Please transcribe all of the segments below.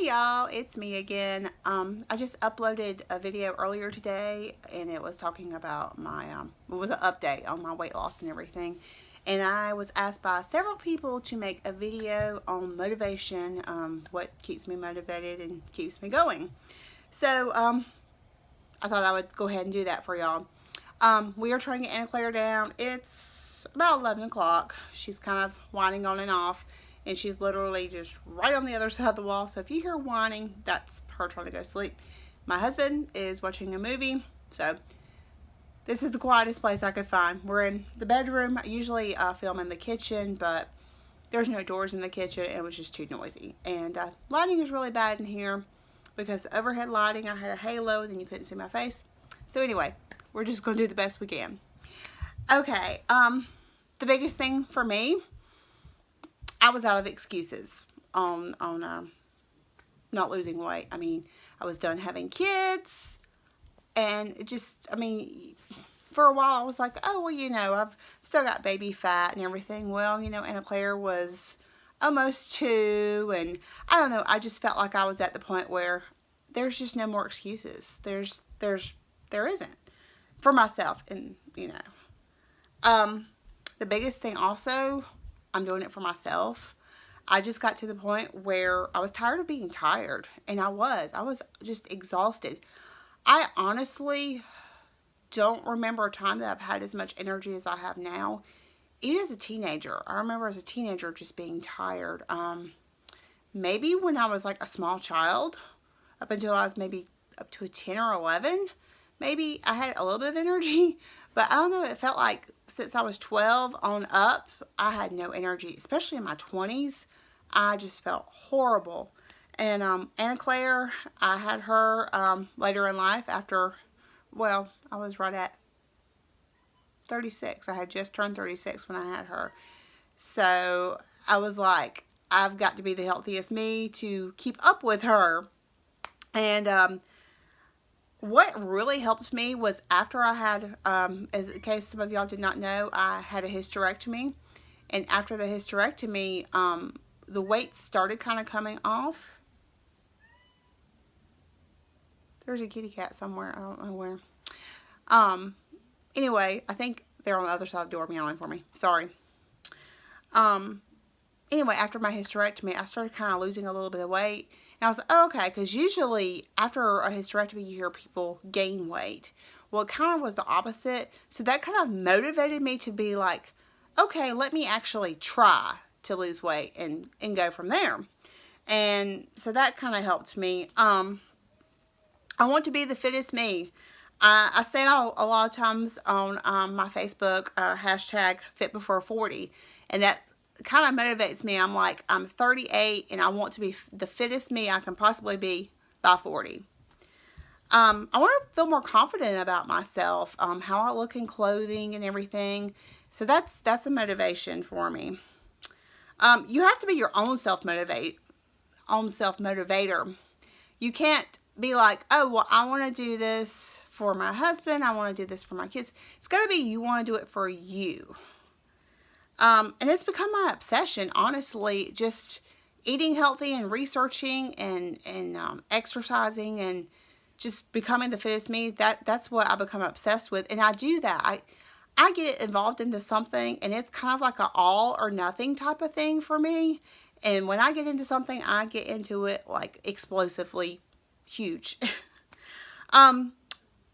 Hey y'all, it's me again. I just uploaded a video earlier today and it was talking about my, it was an update on my weight loss and everything. And I was asked by several people to make a video on motivation, what keeps me motivated and keeps me going. So I thought I would go ahead and do that for y'all. We are trying to get Anna Claire down. It's about 11 o'clock. She's kind of whining on and off. And she's literally just right on the other side of the wall. So if you hear whining, that's her trying to go to sleep. My husband is watching a movie. So this is the quietest place I could find. We're in the bedroom. I usually film in the kitchen, but there's no doors in the kitchen. It was just too noisy. And lighting is really bad in here because the overhead lighting, I had a halo, then you couldn't see my face. So anyway, we're just going to do the best we can. Okay, the biggest thing for me, I was out of excuses on not losing weight. I mean, I was done having kids, and it just, I mean, for a while I was like, oh, well, you know, I've still got baby fat and everything. Well, you know, Anna Claire was almost 2, and I don't know, I just felt like I was at the point where there's just no more excuses. There isn't for myself, and you know, the biggest thing also, I'm doing it for myself. I just got to the point where I was tired of being tired, and I was just exhausted. I honestly don't remember a time that I've had as much energy as I have now. Even as a teenager, I remember as a teenager just being tired. Maybe when I was like a small child, up until I was maybe up to a 10 or 11, maybe I had a little bit of energy, but I don't know, it felt like since I was 12 on up, I had no energy, especially in my 20s. I just felt horrible. And Anna Claire, I had her later in life after, well, I was right at 36. I had just turned 36 when I had her. So I was like, I've got to be the healthiest me to keep up with her. And what really helped me was after I had, in case some of y'all did not know, I had a hysterectomy. And after the hysterectomy, the weight started kind of coming off. There's a kitty cat somewhere. I don't know where. Anyway, I think they're on the other side of the door meowing for me. Sorry. Anyway, after my hysterectomy, I started kind of losing a little bit of weight. And I was like, oh, okay, because usually after a hysterectomy, you hear people gain weight. Well, it kind of was the opposite. So that kind of motivated me to be like, okay, let me actually try to lose weight and go from there. And so that kind of helped me. I want to be the fittest me. I say a lot of times on my Facebook, hashtag fit before 40. And that kind of motivates me. I'm like, I'm 38 and I want to be the fittest me I can possibly be by 40. I want to feel more confident about myself, how I look in clothing and everything. So that's a motivation for me. You have to be your own self-motivator. You can't be like, oh, well, I want to do this for my husband. I want to do this for my kids. It's got to be you want to do it for you. And it's become my obsession, honestly, just eating healthy and researching and exercising and just becoming the fittest me. That's what I become obsessed with. And I do that. I get involved into something, and it's kind of like an all or nothing type of thing for me. And when I get into something, I get into it like explosively huge.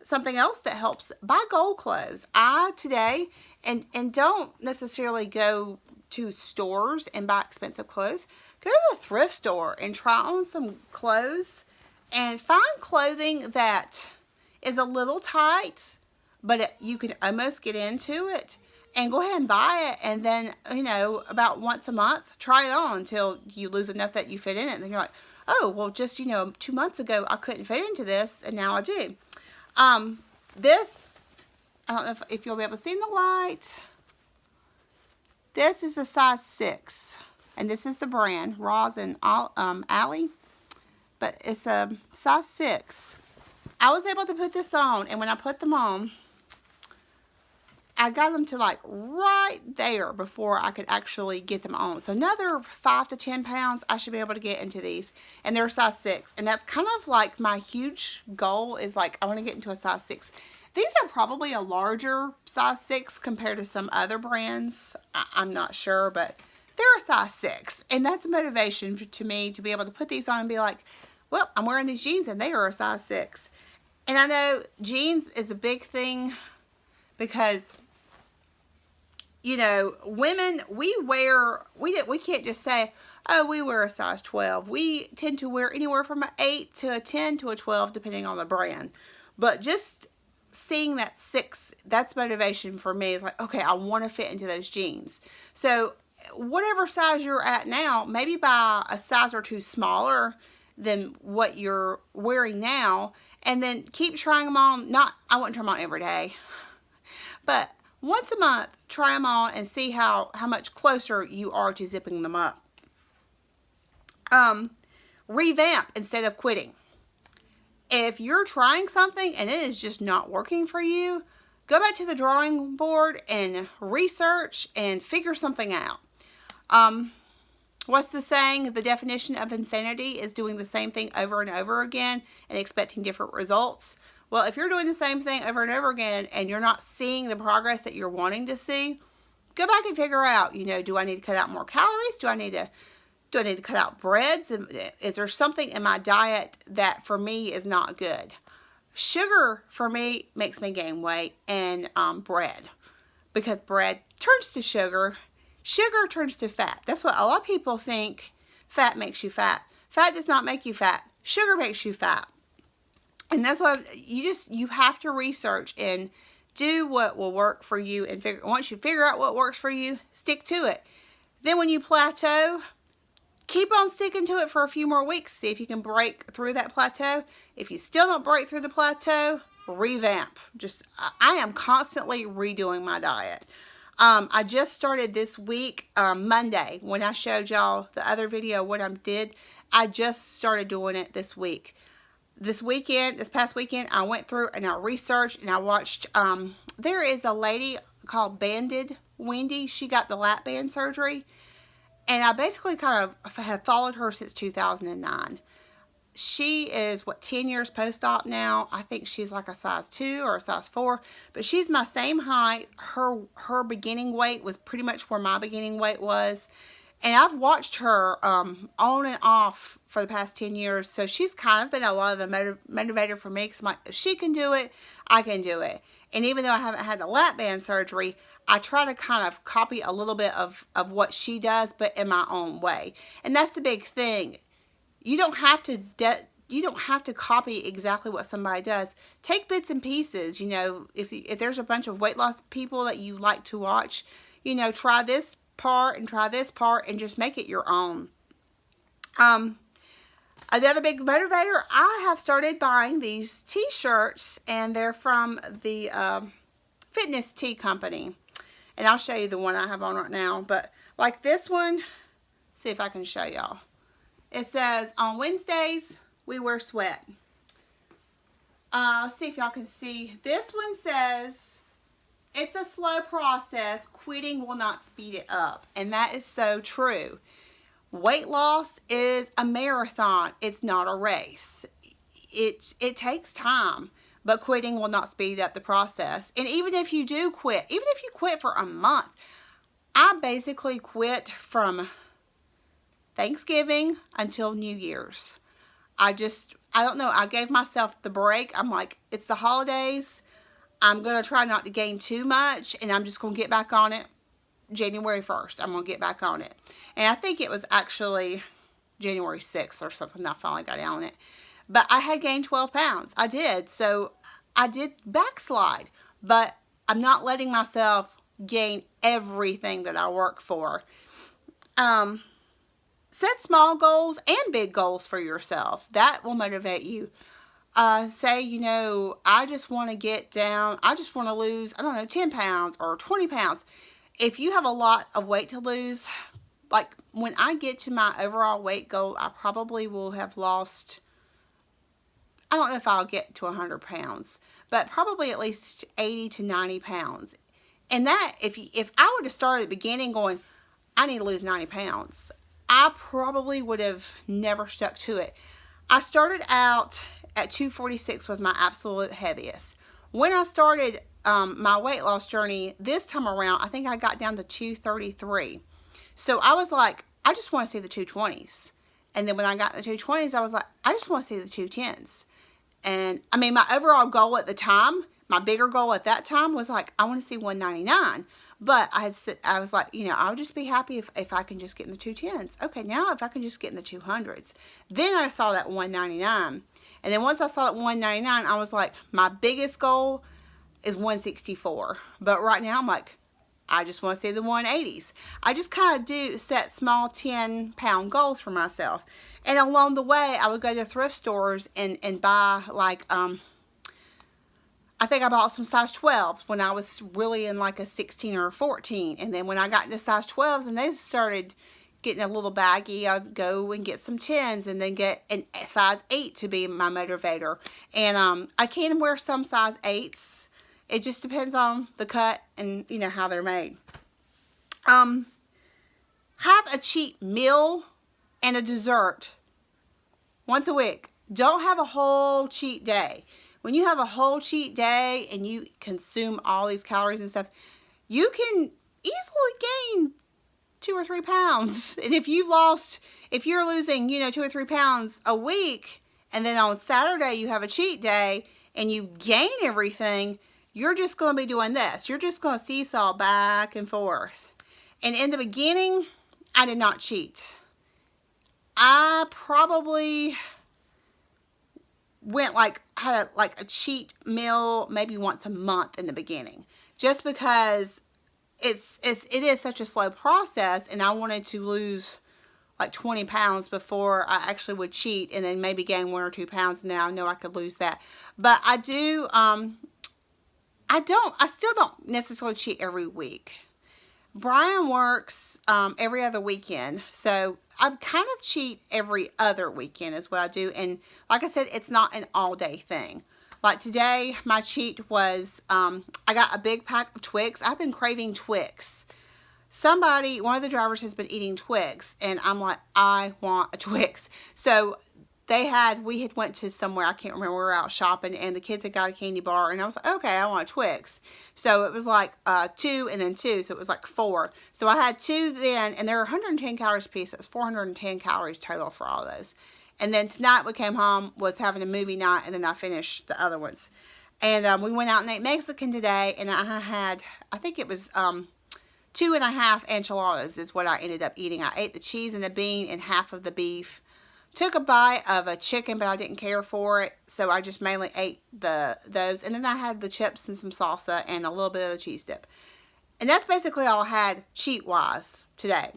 Something else that helps, buy gold clothes. Today, and don't necessarily go to stores and buy expensive clothes. Go to a thrift store and try on some clothes and find clothing that is a little tight, but you can almost get into it, and go ahead and buy it. And then, you know, about once a month, try it on until you lose enough that you fit in it. And then you're like, oh, well, just, you know, 2 months ago, I couldn't fit into this, and now I do. This, I don't know if you'll be able to see in the light. This is a size 6, and this is the brand, Roz and Alley, but it's a size 6. I was able to put this on, and when I put them on, I got them to like right there before I could actually get them on. So another 5 to 10 pounds I should be able to get into these. And they're a size 6. And that's kind of like my huge goal is like I want to get into a size 6. These are probably a larger size 6 compared to some other brands. I'm not sure, but they're a size 6. And that's a motivation to me to be able to put these on and be like, well, I'm wearing these jeans and they are a size 6. And I know jeans is a big thing because, you know, women, we can't just say, oh, we wear a size 12. We tend to wear anywhere from an 8 to a 10 to a 12 depending on the brand. But just seeing that 6, that's motivation for me. It's like, okay, I want to fit into those jeans. So whatever size you're at now, maybe buy a size or 2 smaller than what you're wearing now, and then keep trying them on. I wouldn't try them on every day, but once a month, try them on and see how much closer you are to zipping them up. Revamp instead of quitting. If you're trying something and it is just not working for you, go back to the drawing board and research and figure something out. What's the saying? The definition of insanity is doing the same thing over and over again and expecting different results. Well, if you're doing the same thing over and over again and you're not seeing the progress that you're wanting to see, go back and figure out, you know, do I need to cut out more calories? Do I need to cut out breads? Is there something in my diet that for me is not good? Sugar for me makes me gain weight, and bread, because bread turns to sugar. Sugar turns to fat. That's what a lot of people think. Fat makes you fat. Fat does not make you fat. Sugar makes you fat. And that's why you have to research and do what will work for you, and once you figure out what works for you, stick to it. Then when you plateau, keep on sticking to it for a few more weeks. See if you can break through that plateau. If you still don't break through the plateau, revamp. I am constantly redoing my diet. I just started this week, Monday, when I showed y'all the other video what I did. I just started doing it this week. This past weekend, I went through and I researched and I watched, there is a lady called Banded Wendy. She got the lap band surgery. And I basically kind of have followed her since 2009. She is, 10 years post-op now. I think she's like a size 2 or a size 4. But she's my same height. Her beginning weight was pretty much where my beginning weight was. And I've watched her on and off for the past 10 years. So she's kind of been a lot of a motivator for me. Because I'm like, if she can do it, I can do it. And even though I haven't had the lap band surgery, I try to kind of copy a little bit of what she does, but in my own way. And that's the big thing. You don't have to copy exactly what somebody does. Take bits and pieces. You know, if there's a bunch of weight loss people that you like to watch, you know, try this part and try this part and just make it your own. Another big motivator, I have started buying these T-shirts, and they're from the Fitness Tea Company. And I'll show you the one I have on right now. But like this one, see if I can show y'all. It says, on Wednesdays, we wear sweat. See if y'all can see. This one says, it's a slow process. Quitting will not speed it up. And that is so true. Weight loss is a marathon. It's not a race. It takes time. But quitting will not speed up the process. And even if you do quit, even if you quit for a month, I basically quit from Thanksgiving until New Year's. I don't know, I gave myself the break. I'm like, it's the holidays. I'm going to try not to gain too much, and I'm just going to get back on it January 1st. I'm going to get back on it. And I think it was actually January 6th or something I finally got on it. But I had gained 12 pounds. I did. So I did backslide. But I'm not letting myself gain everything that I work for. Set small goals and big goals for yourself. That will motivate you. Say, you know, I just want to get down. I just want to lose, I don't know, 10 pounds or 20 pounds. If you have a lot of weight to lose, like when I get to my overall weight goal, I probably will have lost, I don't know if I'll get to 100 pounds, but probably at least 80 to 90 pounds. And that, if I would have started at the beginning going, I need to lose 90 pounds, I probably would have never stuck to it. I started out at 246 was my absolute heaviest. When I started my weight loss journey this time around, I think I got down to 233. So I was like, I just want to see the 220s. And then when I got the 220s, I was like, I just want to see the 210s. And I mean, my overall goal at the time, my bigger goal at that time was like, I want to see 199. But I was like, you know, I'll just be happy if I can just get in the 210s. Okay, now if I can just get in the 200s. Then I saw that 199. And then once I saw that 199, I was like, my biggest goal is 164. But right now I'm like, I just want to see the 180s. I just kind of do set small 10-pound goals for myself. And along the way, I would go to thrift stores and buy, like, I think I bought some size 12s when I was really in like a 16 or a 14. And then when I got into size 12s and they started getting a little baggy, I'd go and get some 10s and then get a size 8 to be my motivator. And I can wear some size 8s. It just depends on the cut and, you know, how they're made. Have a cheat meal and a dessert once a week. Don't have a whole cheat day. When you have a whole cheat day and you consume all these calories and stuff, you can easily gain 2 or 3 pounds. And if you're losing, you know, 2 or 3 pounds a week, and then on Saturday you have a cheat day and you gain everything, you're just going to be doing this. You're just going to seesaw back and forth. And in the beginning, I did not cheat. I probably had a cheat meal maybe once a month in the beginning, just because it is such a slow process, and I wanted to lose like 20 pounds before I actually would cheat, and then maybe gain 1 or 2 pounds, and now I know I could lose that. But I do, I still don't necessarily cheat every week. Brian works every other weekend, so I kind of cheat every other weekend is what I do. And like I said, it's not an all-day thing. Like today, my cheat was, I got a big pack of Twix. I've been craving Twix. One of the drivers has been eating Twix, and I'm like, I want a Twix. So we had went to somewhere, I can't remember, we were out shopping, and the kids had got a candy bar, and I was like, okay, I want a Twix. So it was like 2 and then 2, so it was like 4. So I had 2 then, and they're 110 calories a piece. So it's 410 calories total for all those. And then tonight we came home, was having a movie night, and then I finished the other ones. And we went out and ate Mexican today, and I think it was 2.5 enchiladas is what I ended up eating. I ate the cheese and the bean and half of the beef. Took a bite of a chicken, but I didn't care for it, so I just mainly ate those. And then I had the chips and some salsa and a little bit of the cheese dip. And that's basically all I had cheat-wise today.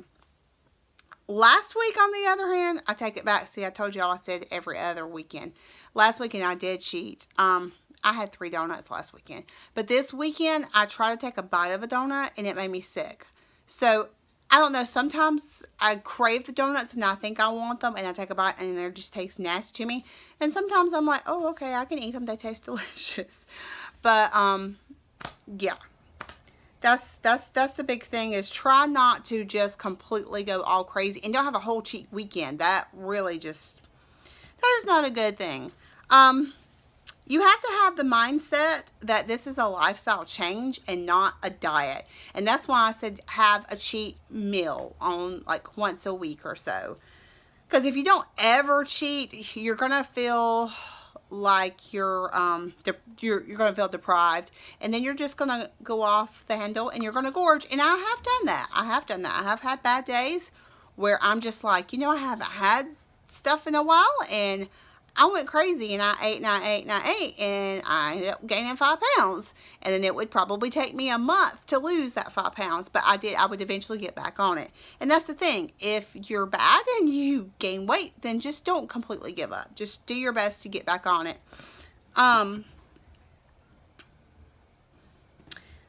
Last week, on the other hand, I take it back. See, I told y'all I said every other weekend. Last weekend, I did cheat. I had 3 donuts last weekend. But this weekend, I tried to take a bite of a donut, and it made me sick. So I don't know, sometimes I crave the donuts and I think I want them, and I take a bite and they just taste nasty to me. And sometimes I'm like, oh, okay, I can eat them, they taste delicious. But yeah, that's the big thing, is try not to just completely go all crazy and don't have a whole cheat weekend. That is not a good thing. You have to have the mindset that this is a lifestyle change and not a diet. And that's why I said have a cheat meal on like once a week or so. Because if you don't ever cheat, you're going to feel like you're going to feel deprived. And then you're just going to go off the handle and you're going to gorge. And I have done that. I have had bad days where I'm just like, you know, I haven't had stuff in a while, and I went crazy, and I ate and I ate and I ate, and I ended up gaining 5 pounds. And then it would probably take me a month to lose that 5 pounds, but I would eventually get back on it. And that's the thing. If you're bad and you gain weight, then just don't completely give up. Just do your best to get back on it.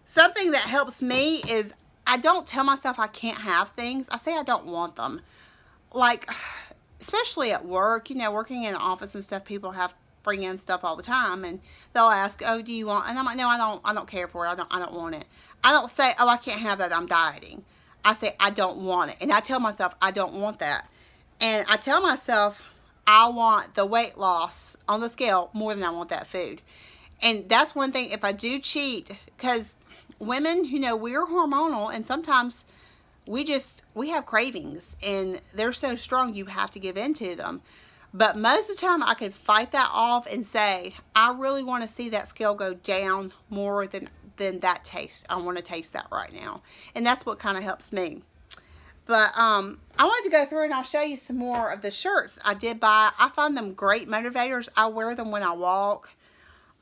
Something that helps me is I don't tell myself I can't have things. I say I don't want them. Like, especially at work, you know, working in an office and stuff, people have bring in stuff all the time, and they'll ask, oh, do you want, and I'm like, no, I don't care for it, I don't want it. I don't say, oh, I can't have that, I'm dieting. I say, I don't want it, and I tell myself, I don't want that. And I tell myself, I want the weight loss on the scale more than I want that food. And that's one thing, if I do cheat, because women, you know, we're hormonal, and sometimes we have cravings, and they're so strong you have to give in to them. But most of the time I could fight that off and say, I really want to see that scale go down more than that taste. I want to taste that right now. And that's what kind of helps me. But I wanted to go through and I'll show you some more of the shirts I did buy. I find them great motivators. I wear them when I walk.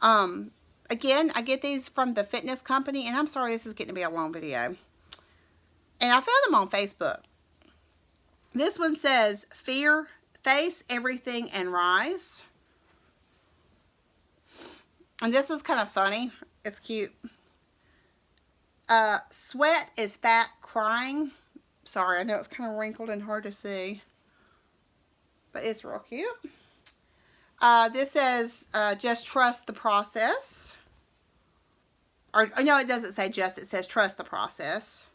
Again, I get these from the fitness company, and I'm sorry this is getting to be a long video. And I found them on Facebook. This one says, Fear, Face Everything and Rise. And this was kind of funny. It's cute. Sweat is fat crying. Sorry, I know it's kind of wrinkled and hard to see. But it's real cute. This says, just trust the process. Or, no, it doesn't say just. It says trust the process.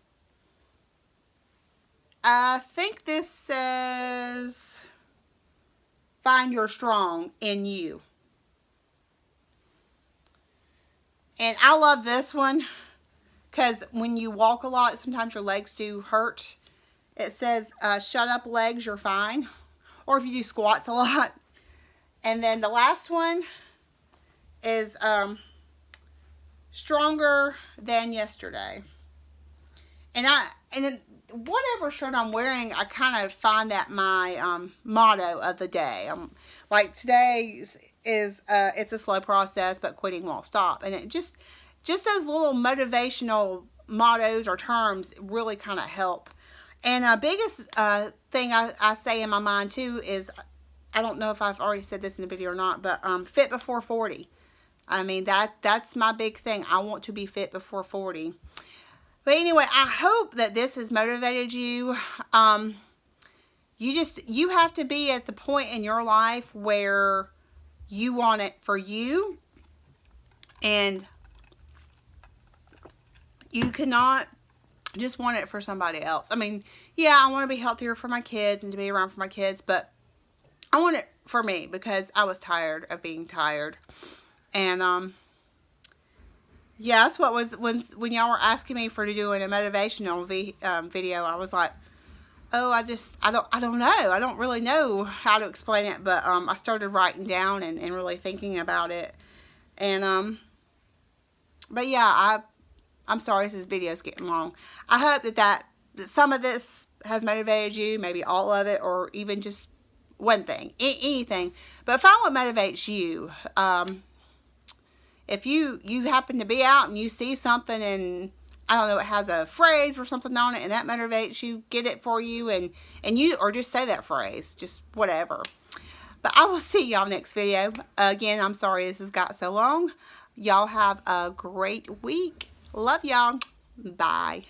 I think this says, find your strong in you. And I love this one because when you walk a lot, sometimes your legs do hurt. It says, shut up legs, you're fine. Or if you do squats a lot. And then the last one is stronger than yesterday. And then whatever shirt I'm wearing, I kind of find that my motto of the day. Like today's is it's a slow process, but quitting won't stop. And it just those little motivational mottos or terms really kind of help. And biggest thing I say in my mind too is, I don't know if I've already said this in the video or not, but fit before 40. I mean, that's my big thing. I want to be fit before 40. But anyway, I hope that this has motivated you. You have to be at the point in your life where you want it for you. And you cannot just want it for somebody else. I mean, yeah, I want to be healthier for my kids and to be around for my kids, but I want it for me because I was tired of being tired. And yeah, that's what was when y'all were asking me for doing a motivational video. I was like, oh, I don't know. I don't really know how to explain it, but I started writing down and really thinking about it. And but yeah, I'm sorry this video's getting long. I hope that some of this has motivated you, maybe all of it, or even just one thing, anything. But find what motivates you. If you happen to be out and you see something and, I don't know, it has a phrase or something on it and that motivates you, get it for you and you, or just say that phrase, just whatever. But I will see y'all next video. Again, I'm sorry this has got so long. Y'all have a great week. Love y'all. Bye.